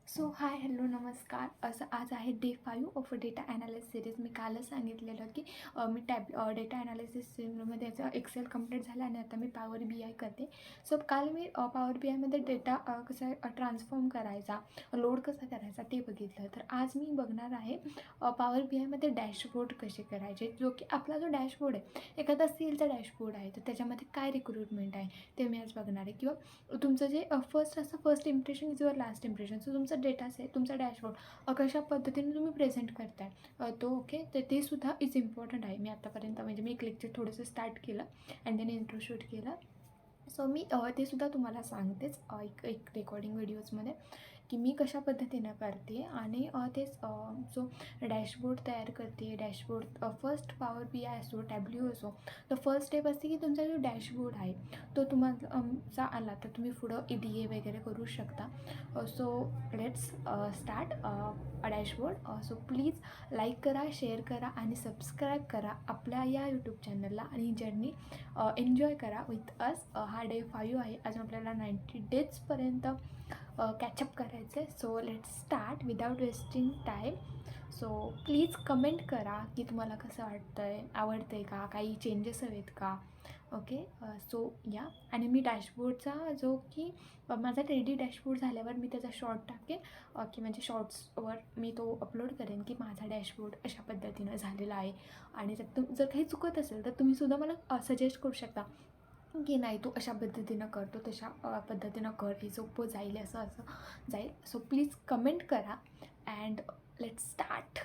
So hi hello नमस्कार. असं आज आहे day 5 of data analysis series. मी कालच सांगितलेलं की मी डेटा ॲनालिसिस सिरीजमध्ये याचा एक्सेल कंप्लीट झाला आणि आता मी पॉवर बी आय करते. सो काल मी पॉवर बी आयमध्ये डेटा कसा ट्रान्सफॉर्म करायचा, लोड कसा करायचा ते बघितलं. तर आज मी बघणार आहे पॉवर बी आयमध्ये डॅशबोर्ड कसे करायचे, जो की आपला जो डॅशबोर्ड आहे एखादा सेलचा डॅशबोर्ड आहे, तर त्याच्यामध्ये काय रिक्रुटमेंट आहे ते मी आज बघणार आहे. किंवा तुमचं जे first impression is your last impression. So तुमचा डेटा आहे, तुमचा डॅशबोर्ड कशा पद्धतीने तुम्ही प्रेझेंट करताय तो ओके, तर ते सुद्धा इज इम्पॉर्टंट आहे. मी आतापर्यंत म्हणजे मी एक लेक्चर थोडंसं स्टार्ट केलं अँड देन इंट्रो शूट केलं. सो मी ते सुद्धा तुम्हाला सांगतेच एक रेकॉर्डिंग व्हिडिओजमध्ये की मी कशा पद्धतीनं करते आणि तेच जो डॅशबोर्ड तयार करते. Dashboard first power B I असो, टॅब्ल्यू असो, तर फर्स्ट स्टेप असते की तुमचा जो डॅशबोर्ड आहे तो तुम्हाला आला तर तुम्ही पुढं EDA वगैरे करू शकता. So let's start dashboard. So please like करा, शेअर करा आणि सबस्क्राईब करा आपल्या या यूट्यूब चॅनलला आणि जर्नी एन्जॉय करा विथ अस. हा डे 5 आहे. अजून आपल्याला 90 डेजपर्यंत कॅचअप करायचं आहे. So let's start without wasting time. So please comment करा की तुम्हाला कसं वाटतं आहे, आवडतं आहे का, काही चेंजेस हवेत का. ओके. सो या. आणि मी डॅशबोर्डचा जो की माझा रेडी डॅशबोर्ड झाल्यावर मी त्याचा शॉर्ट टाकेन की म्हणजे शॉर्ट्सवर मी तो अपलोड करेन की माझा डॅशबोर्ड अशा पद्धतीनं झालेला आहे. आणि जर काही चुकत असेल तर तुम्हीसुद्धा मला सजेस्ट करू शकता की नाही तू अशा पद्धतीनं करतो, तशा पद्धतीनं कर, हे सोपं जाईल, असं जाईल. सो प्लीज कमेंट करा and let's start.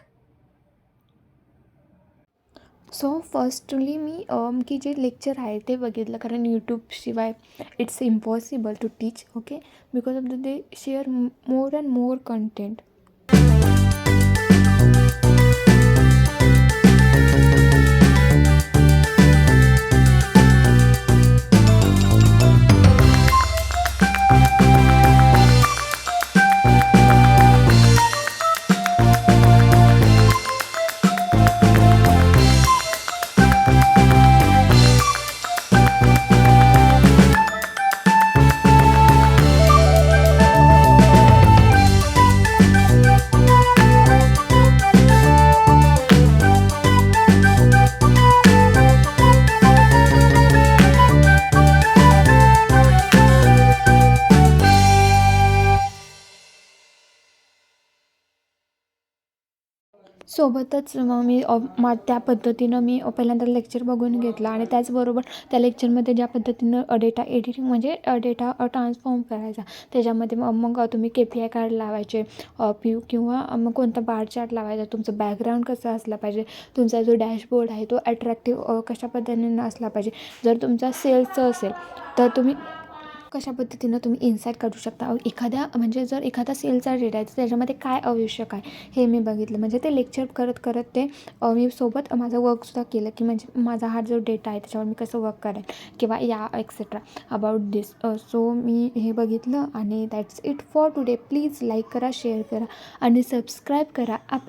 So firstly मी की जे लेक्चर आहे ते बघितलं, कारण यूट्यूबशिवाय it's impossible to teach. Okay, because of they share more and more content. सोबतच मग मी त्या पद्धतीनं मी पहिल्यांदा लेक्चर बघून घेतला आणि त्याचबरोबर त्या लेक्चरमध्ये ज्या पद्धतीनं डेटा एडिटिंग म्हणजे डेटा ट्रान्सफॉर्म करायचा, त्याच्यामध्ये मग तुम्ही KPI कार्ड लावायचे, किंवा मग कोणता बार चार्ट लावायचा, तुमचं बॅकग्राऊंड कसं असला पाहिजे, तुमचा जो डॅशबोर्ड आहे तो अट्रॅक्टिव्ह कशा पद्धतीनं असला पाहिजे. जर तुमचा सेल्सचं असेल तर तुम्ही कशा पद्धतीनं तुम्ही इन्साईट काढू शकता. म्हणजे जर एखादा सेलचा डेटा आहे तर त्याच्यामध्ये काय आवश्यक आहे हे मी बघितलं. म्हणजे ते लेक्चर करत करत ते मी सोबत माझं वर्कसुद्धा केलं की म्हणजे माझा हा जो डेटा आहे त्याच्यावर मी कसं वर्क करेन किंवा या एक्सेट्रा अबाउट दिस. सो मी हे बघितलं आणि that's it for today. Please like करा, शेअर करा आणि सबस्क्राईब करा.